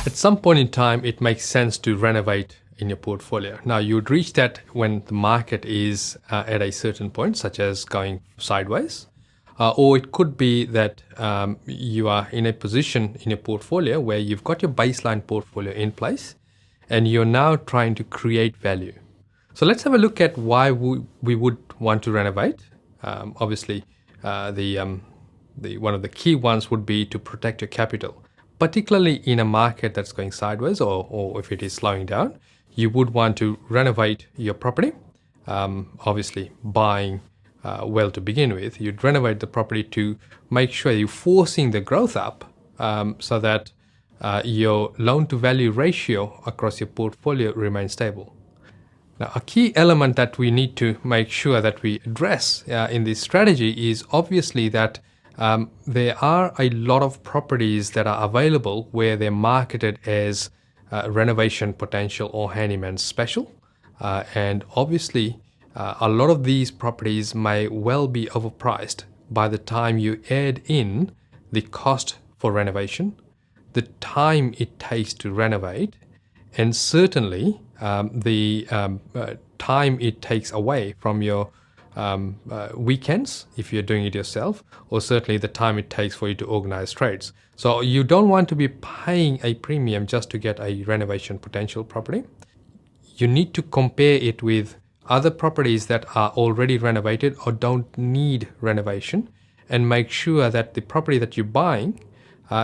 At some point in time, it makes sense to renovate in your portfolio. Now, you would reach that when the market is at a certain point, such as going sideways, or it could be that you are in a position in your portfolio where you've got your baseline portfolio in place and you're now trying to create value. So let's have a look at why we would want to renovate. Obviously, one of the key ones would be to protect your capital. Particularly in a market that's going sideways or if it is slowing down, you would want to renovate your property. Obviously, buying well to begin with, you'd renovate the property to make sure you're forcing the growth up so that your loan-to-value ratio across your portfolio remains stable. Now, a key element that we need to make sure that we address in this strategy is obviously that there are a lot of properties that are available where they're marketed as renovation potential or handyman special. And obviously, a lot of these properties may well be overpriced by the time you add in the cost for renovation, the time it takes to renovate, and certainly the time it takes away from your weekends if you're doing it yourself, or certainly the time it takes for you to organize trades. So you don't want to be paying a premium just to get a renovation potential property. You need to compare it with other properties that are already renovated or don't need renovation and make sure that the property that you're buying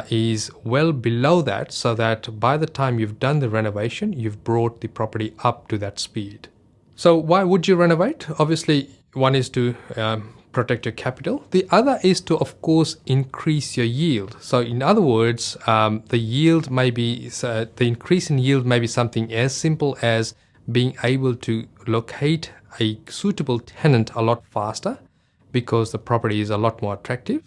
is well below that, so that by the time you've done the renovation, you've brought the property up to that speed. So why would you renovate? Obviously, one is to protect your capital. The other is to, of course, increase your yield. So in other words, the increase in yield may be something as simple as being able to locate a suitable tenant a lot faster because the property is a lot more attractive,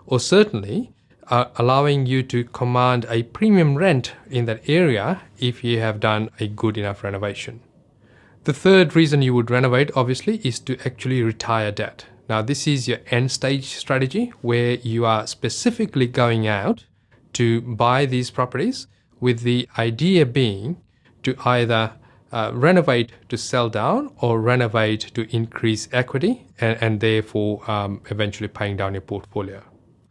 or certainly allowing you to command a premium rent in that area if you have done a good enough renovation. The third reason you would renovate, obviously, is to actually retire debt. Now, this is your end stage strategy where you are specifically going out to buy these properties with the idea being to either renovate to sell down or renovate to increase equity and therefore eventually paying down your portfolio.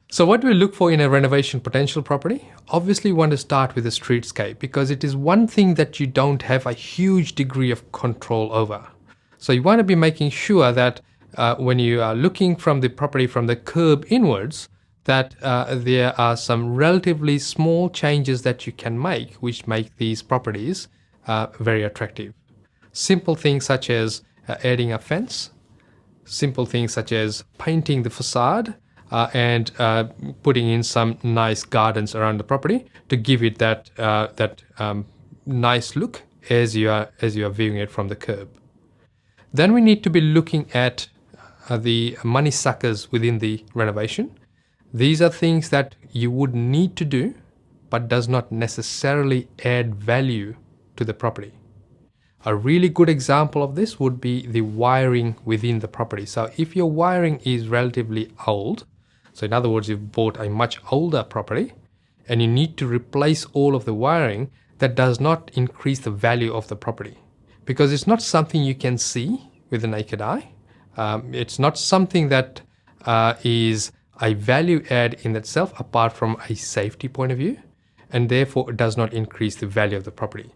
So what do we look for in a renovation potential property? Obviously, we want to start with the streetscape because it is one thing that you don't have a huge degree of control over. So you want to be making sure that when you are looking from the property from the curb inwards, that there are some relatively small changes that you can make which make these properties very attractive. Simple things such as adding a fence, simple things such as painting the facade, and putting in some nice gardens around the property to give it that nice look as you are viewing it from the curb. Then we need to be looking at the money suckers within the renovation. These are things that you would need to do, but does not necessarily add value to the property. A really good example of this would be the wiring within the property. So if your wiring is relatively old, so in other words, you've bought a much older property and you need to replace all of the wiring, that does not increase the value of the property because it's not something you can see with the naked eye. It's not something that is a value add in itself apart from a safety point of view, and therefore it does not increase the value of the property.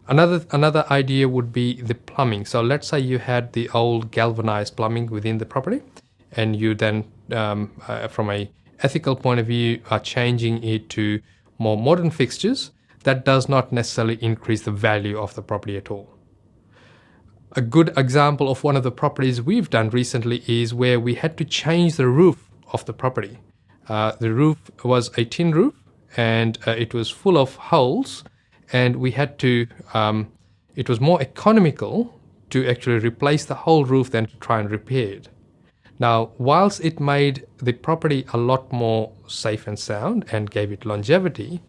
Another idea would be the plumbing. So let's say you had the old galvanized plumbing within the property and you then from a ethical point of view are changing it to more modern fixtures. That does not necessarily increase the value of the property at all. A good example of one of the properties we've done recently is where we had to change the roof of the property. The roof was a tin roof and it was full of holes, and we had to it was more economical to actually replace the whole roof than to try and repair it. Now, whilst it made the property a lot more safe and sound and gave it longevity,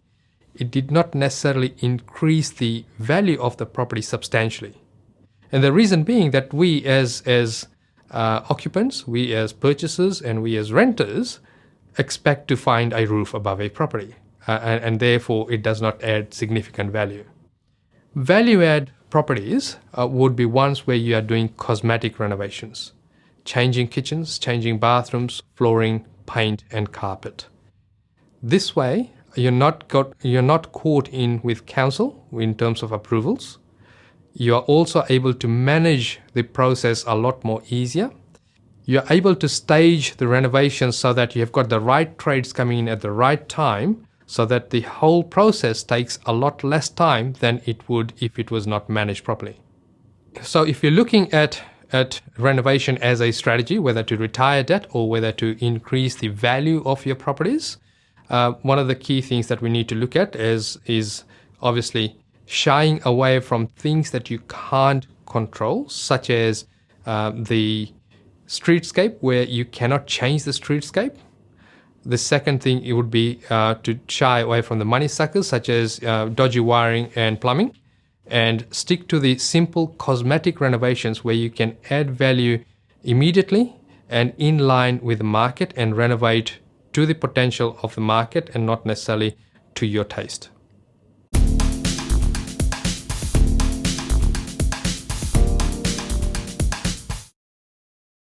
it did not necessarily increase the value of the property substantially. And the reason being that we as occupants, we as purchasers, and we as renters expect to find a roof above a property. and therefore it does not add significant value. Value add properties would be ones where you are doing cosmetic renovations, changing kitchens, changing bathrooms, flooring, paint and carpet. This way, you're not caught in with council in terms of approvals. You are also able to manage the process a lot more easier. You're able to stage the renovations so that you have got the right trades coming in at the right time, so that the whole process takes a lot less time than it would if it was not managed properly. So if you're looking at renovation as a strategy, whether to retire debt or whether to increase the value of your properties, one of the key things that we need to look at is obviously shying away from things that you can't control, such as the streetscape, where you cannot change the streetscape. The second thing, it would be to shy away from the money suckers, such as dodgy wiring and plumbing, and stick to the simple cosmetic renovations where you can add value immediately and in line with the market and renovate to the potential of the market and not necessarily to your taste.